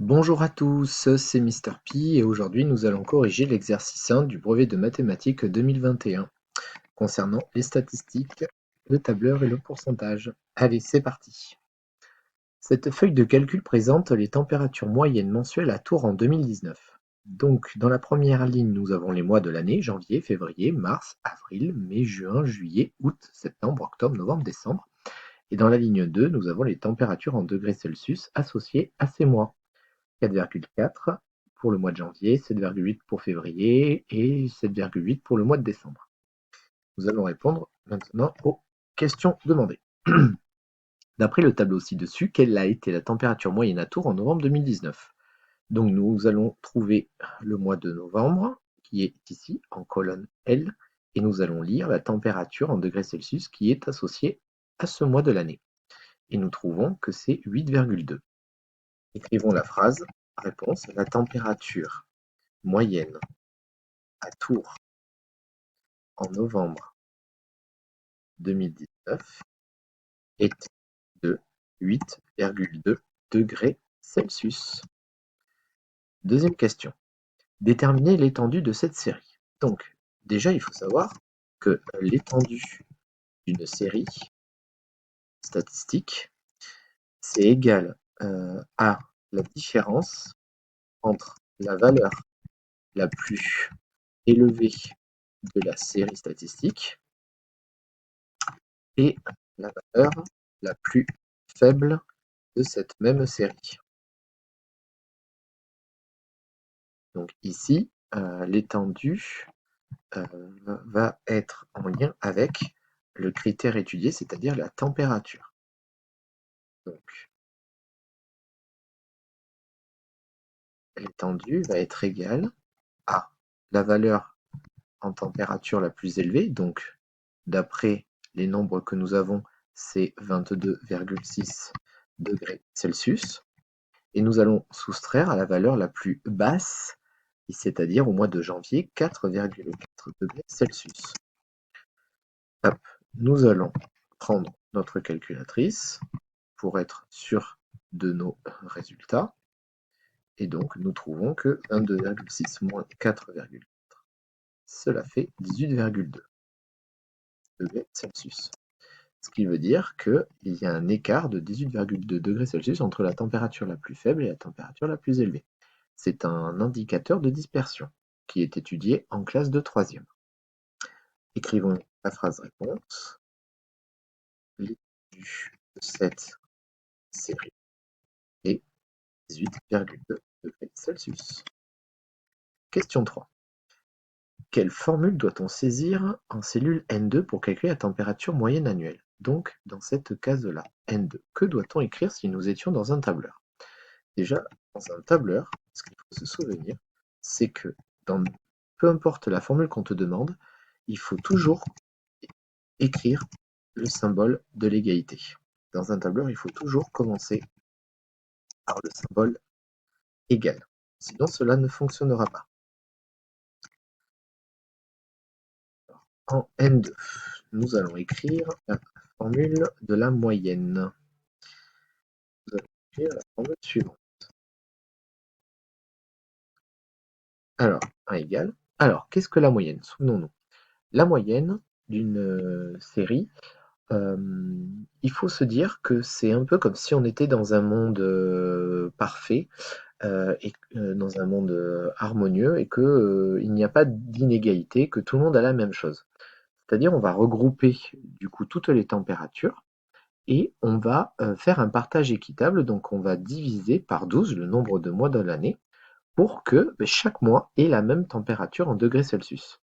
Bonjour à tous, c'est Mr P et aujourd'hui nous allons corriger l'exercice 1 du brevet de mathématiques 2021 concernant les statistiques, le tableur et le pourcentage. Allez, c'est parti. Cette feuille de calcul présente les températures moyennes mensuelles à Tours en 2019. Donc, dans la première ligne, nous avons les mois de l'année, janvier, février, mars, avril, mai, juin, juillet, août, septembre, octobre, novembre, décembre. Et dans la ligne 2, nous avons les températures en degrés Celsius associées à ces mois. 4,4 pour le mois de janvier, 7,8 pour février et 7,8 pour le mois de décembre. Nous allons répondre maintenant aux questions demandées. D'après le tableau ci-dessus, quelle a été la température moyenne à Tours en novembre 2019? Donc nous allons trouver le mois de novembre, qui est ici en colonne L, et nous allons lire la température en degrés Celsius qui est associée à ce mois de l'année. Et nous trouvons que c'est 8,2. Écrivons la phrase. Réponse, la température moyenne à Tours en novembre 2019 est de 8,2 degrés Celsius. Deuxième question. Déterminer l'étendue de cette série. Donc, déjà, il faut savoir que l'étendue d'une série statistique, c'est égal à la différence entre la valeur la plus élevée de la série statistique et la valeur la plus faible de cette même série. Donc ici, l'étendue va être en lien avec le critère étudié, c'est-à-dire la température. Donc l'étendue va être égale à la valeur en température la plus élevée, donc d'après les nombres que nous avons, c'est 22,6 degrés Celsius, et nous allons soustraire à la valeur la plus basse, c'est-à-dire au mois de janvier, 4,4 degrés Celsius. Hop, nous allons prendre notre calculatrice pour être sûr de nos résultats. Et donc, nous trouvons que 22,6 moins 4,4, cela fait 18,2 degrés Celsius. Ce qui veut dire qu'il y a un écart de 18,2 degrés Celsius entre la température la plus faible et la température la plus élevée. C'est un indicateur de dispersion qui est étudié en classe de 3e. Écrivons la phrase réponse. L'étendue de cette série est 18,2 degrés Celsius. Question 3. Quelle formule doit-on saisir en cellule N2 pour calculer la température moyenne annuelle? Donc, dans cette case-là, N2, que doit-on écrire si nous étions dans un tableur? Déjà, dans un tableur, ce qu'il faut se souvenir, c'est que peu importe la formule qu'on te demande, il faut toujours écrire le symbole de l'égalité. Dans un tableur, il faut toujours commencer par le symbole égal. Sinon, cela ne fonctionnera pas. En N2, nous allons écrire la formule de la moyenne. Nous allons écrire la formule suivante. Alors, 1 égale. Alors, qu'est-ce que la moyenne? Souvenons-nous. La moyenne d'une série, il faut se dire que c'est un peu comme si on était dans un monde parfait et dans un monde harmonieux et que il n'y a pas d'inégalité, que tout le monde a la même chose. C'est-à-dire on va regrouper du coup toutes les températures et on va faire un partage équitable, donc on va diviser par 12 le nombre de mois de l'année pour que chaque mois ait la même température en degrés Celsius.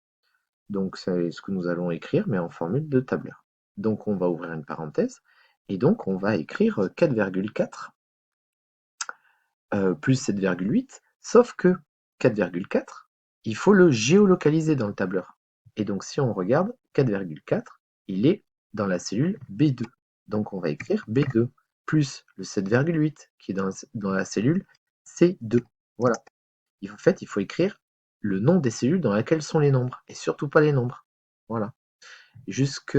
Donc c'est ce que nous allons écrire, mais en formule de tableur. Donc on va ouvrir une parenthèse, et donc on va écrire 4,4 plus 7,8, sauf que 4,4, il faut le géolocaliser dans le tableur. Et donc si on regarde, 4,4, il est dans la cellule B2. Donc on va écrire B2 plus le 7,8 qui est dans la cellule C2. Voilà. En fait, il faut écrire le nom des cellules dans lesquelles sont les nombres, et surtout pas les nombres. Voilà. Jusque,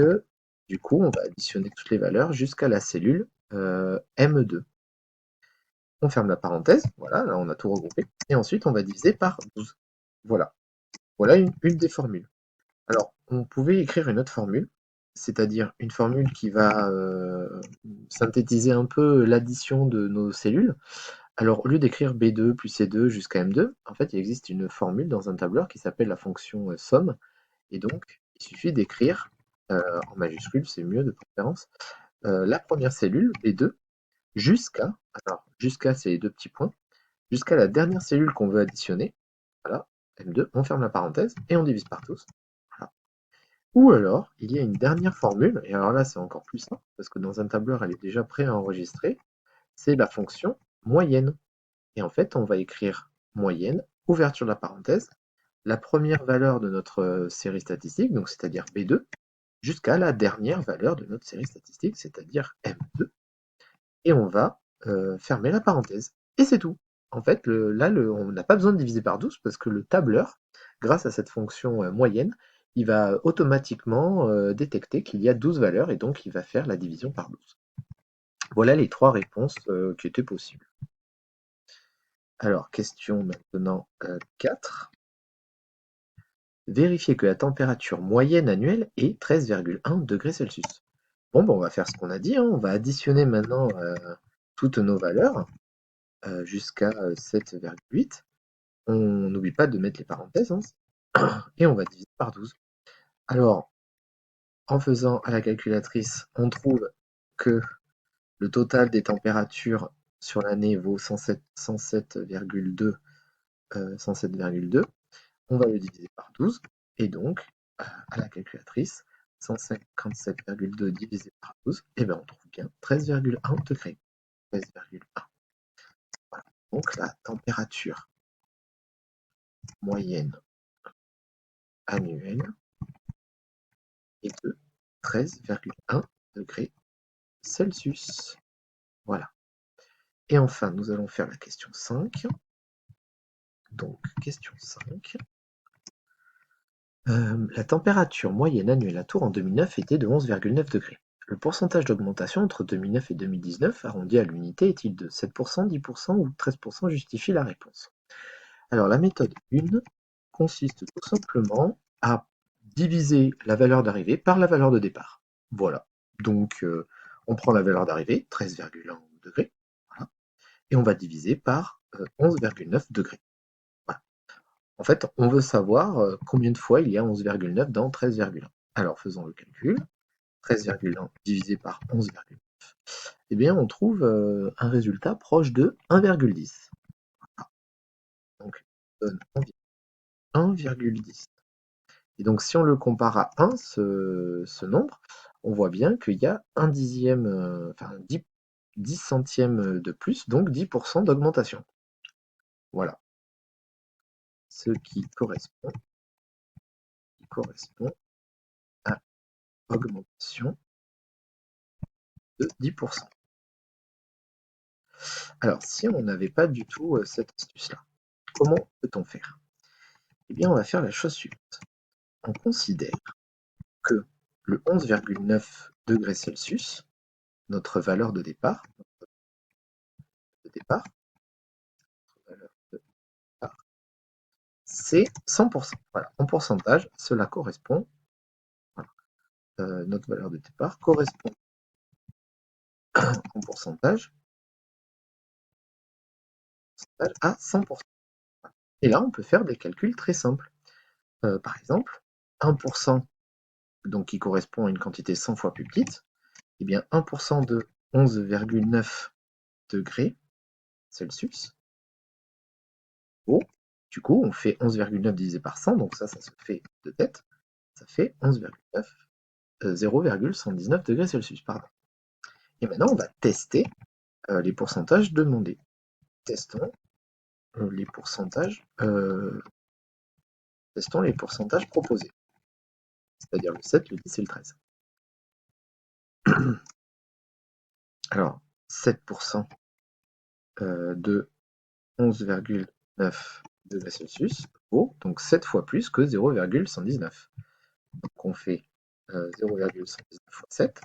du coup, on va additionner toutes les valeurs jusqu'à la cellule M2. on ferme la parenthèse, voilà, là on a tout regroupé, et ensuite on va diviser par 12. Voilà, voilà une des formules. Alors, on pouvait écrire une autre formule, c'est-à-dire une formule qui va synthétiser un peu l'addition de nos cellules. Alors, au lieu d'écrire B2 plus C2 jusqu'à M2, en fait, il existe une formule dans un tableur qui s'appelle la fonction somme, et donc, il suffit d'écrire, en majuscule, c'est mieux de préférence, la première cellule, B2, jusqu'à ces deux petits points, jusqu'à la dernière cellule qu'on veut additionner, voilà, M2, on ferme la parenthèse, et on divise par 12. Voilà. Ou alors, il y a une dernière formule, et alors là c'est encore plus simple, parce que dans un tableur elle est déjà préenregistrée, c'est la fonction moyenne. Et en fait, on va écrire moyenne, ouverture de la parenthèse, la première valeur de notre série statistique, donc c'est-à-dire B2, jusqu'à la dernière valeur de notre série statistique, c'est-à-dire M2, et on va fermer la parenthèse. Et c'est tout. En fait, on n'a pas besoin de diviser par 12 parce que le tableur, grâce à cette fonction moyenne, il va automatiquement détecter qu'il y a 12 valeurs et donc il va faire la division par 12. Voilà les trois réponses qui étaient possibles. Alors, question maintenant 4. Vérifier que la température moyenne annuelle est 13,1 degrés Celsius. Bon, on va faire ce qu'on a dit, hein. On va additionner maintenant toutes nos valeurs jusqu'à 7,8. On n'oublie pas de mettre les parenthèses, hein, et on va diviser par 12. Alors, en faisant à la calculatrice, on trouve que le total des températures sur l'année vaut 107,2. On va le diviser par 12, et donc, à la calculatrice, 157,2 divisé par 12, et bien on trouve bien 13,1 degrés. 13,1. Voilà. Donc la température moyenne annuelle est de 13,1 degrés Celsius. Voilà. Et enfin, nous allons faire la question 5. Donc, question 5. La température moyenne annuelle à Tours en 2009 était de 11,9 degrés. Le pourcentage d'augmentation entre 2009 et 2019, arrondi à l'unité, est-il de 7%, 10% ou 13%? Justifie la réponse. Alors, la méthode 1 consiste tout simplement à diviser la valeur d'arrivée par la valeur de départ. Voilà. Donc, on prend la valeur d'arrivée, 13,1 degrés, voilà, et on va diviser par 11,9 degrés. Voilà. En fait, on veut savoir combien de fois il y a 11,9 dans 13,1. Alors, faisons le calcul. 13,1 divisé par 11,9. Eh bien, on trouve un résultat proche de 1,10. Voilà. Donc, ça donne 1,10. Et donc, si on le compare à 1, ce nombre, on voit bien qu'il y a un dixième, enfin 10 centièmes de plus, donc 10% d'augmentation. Voilà. Ce qui correspond à augmentation de 10%. Alors, si on n'avait pas du tout cette astuce-là, comment peut-on faire? Eh bien, on va faire la chose suivante. On considère que le 11,9 degrés Celsius, notre valeur de départ, c'est 100%. Voilà, en pourcentage, cela correspond, voilà, notre valeur de départ correspond en pourcentage à 100%. Et là, on peut faire des calculs très simples. Par exemple, 1%, donc qui correspond à une quantité 100 fois plus petite, eh bien 1% de 11,9 degrés Celsius. Oh, du coup, on fait 11,9 divisé par 100, donc ça se fait de tête. Ça fait 0,119 degrés Celsius. Pardon. Et maintenant, on va tester les pourcentages demandés. Testons les pourcentages, proposés, c'est-à-dire le 7, le 10 et le 13. Alors, 7% de 11,9 degrés Celsius vaut donc 7 fois plus que 0,119. Donc on fait 0,119 fois 7,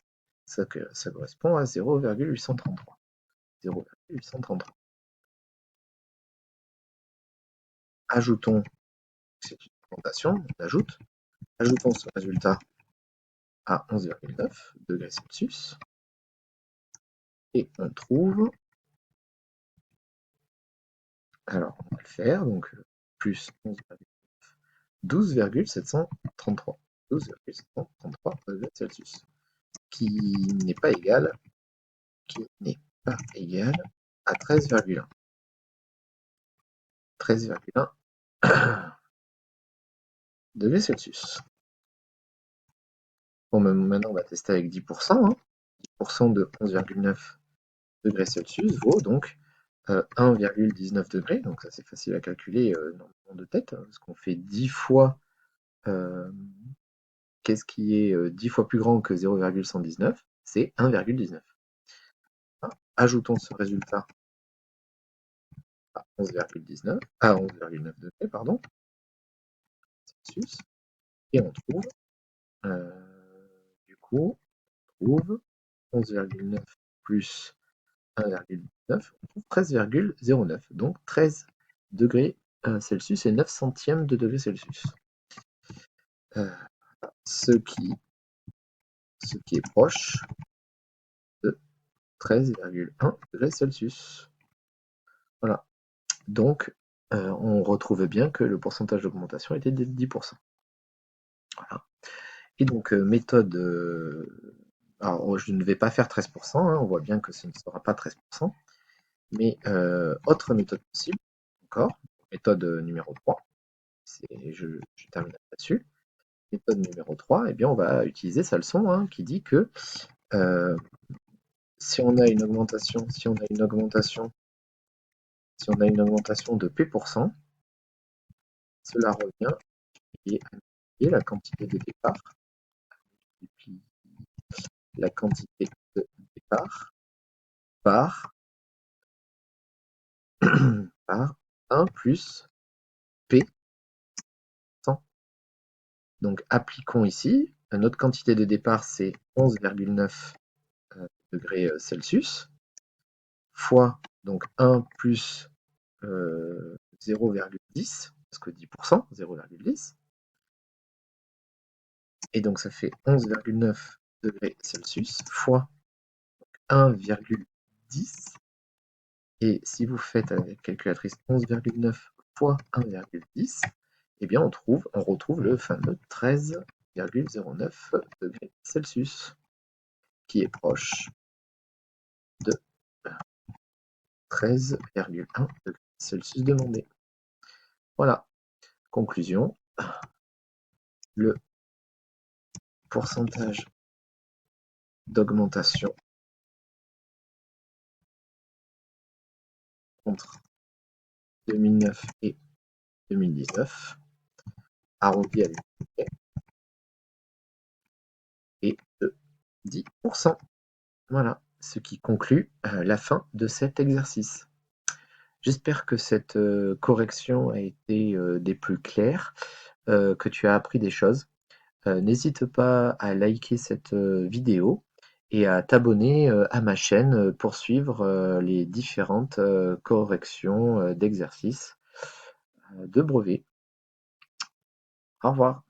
ça correspond à 0,833. 0,833. ajoutons, c'est une augmentation, on ajoute, ajoutons ce résultat à 11,9 degrés Celsius et on trouve, alors on va le faire, donc plus 12,733 degrés Celsius, qui n'est pas égal à 13,1. 13,1 degrés Celsius. Bon, maintenant on va tester avec 10%. 10% de 11,9 degrés Celsius vaut donc 1,19 degrés. Donc ça c'est facile à calculer normalement de tête, parce qu'on fait 10 fois. Qu'est-ce qui est 10 fois plus grand que 0,119? C'est 1,19. Ajoutons ce résultat à 11,19, à 11,9 degrés, pardon, Celsius, et on trouve, du coup, on trouve 11,9 plus 1,19, on trouve 13,09, donc 13 degrés Celsius et 9 centièmes de degré Celsius. Ce qui est proche de 13,1 degrés Celsius. Voilà. Donc, on retrouve bien que le pourcentage d'augmentation était de 10%. Voilà. Et donc, méthode, alors je ne vais pas faire 13%, on voit bien que ce ne sera pas 13%, mais autre méthode possible, encore, méthode numéro 3, je termine là-dessus. Méthode numéro 3, eh bien, on va utiliser sa leçon qui dit que si on a une augmentation de P%, cela revient à la quantité de départ, par 1 plus P 100. Donc appliquons ici, notre quantité de départ c'est 11,9 degrés Celsius, fois donc 1 plus 0,10, parce que 10%, 0,10, et donc ça fait 11,9 degrés Celsius fois 1,10, et si vous faites avec la calculatrice 11,9 fois 1,10, eh bien on retrouve le fameux 13,09 degrés Celsius, qui est proche de 13,1 degrés Celsius demandé. Voilà. Conclusion. Le pourcentage d'augmentation entre 2009 et 2019, arrondi à l'unité, est de 10%. Voilà, ce qui conclut la fin de cet exercice. J'espère que cette correction a été des plus claires, que tu as appris des choses. N'hésite pas à liker cette vidéo et à t'abonner à ma chaîne pour suivre les différentes corrections d'exercices de brevet. Au revoir.